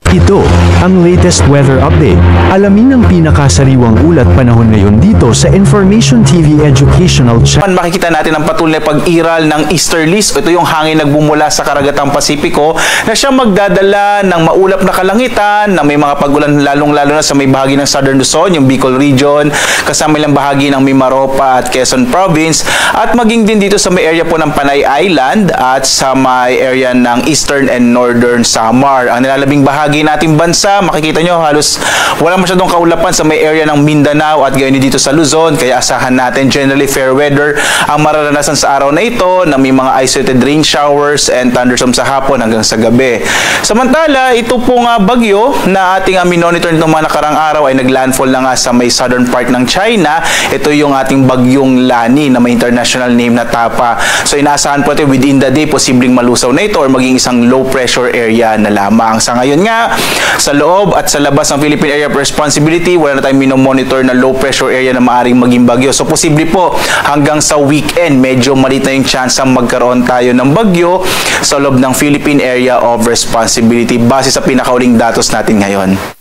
Ito ang latest weather update. Alamin ang pinakasariwang ulat panahon ngayon dito sa Information TV Educational Channel. Makikita natin ang patuloy na pag-iral ng easterlies. Ito yung hangin nagbumula sa karagatang Pasipiko na siya magdadala ng maulap na kalangitan, na may mga pag-ulan lalong-lalo na sa may bahagi ng Southern Luzon, yung Bicol Region, kasama ilang bahagi ng Mimaropa at Quezon Province, at maging din dito sa may area po ng Panay Island at sa may area ng Eastern and Northern Samar. Ang nilalabing bahagi nating bansa, makikita nyo halos wala masyadong kaulapan sa may area ng Mindanao at gayon dito sa Luzon, kaya asahan natin generally fair weather ang mararanasan sa araw na ito, na may mga isolated rain showers and thunderstorms sa hapon hanggang sa gabi. Samantala, ito pong bagyo na ating minonitor nitong mga nakarang araw ay naglandfall na nga sa may southern part ng China. Ito yung ating bagyong Lani na may international name na Tapa. So inaasahan po ito within the day, posibleng malusaw na ito or maging isang low pressure area na lamang. Sa ngayon nga, sa loob at sa labas ng Philippine Area of Responsibility, wala na tayong minomonitor na low pressure area na maaring maging bagyo. So posible po hanggang sa weekend, medyo maliit na yung chance ang magkaroon tayo ng bagyo sa loob ng Philippine Area of Responsibility base sa pinakauling datos natin ngayon.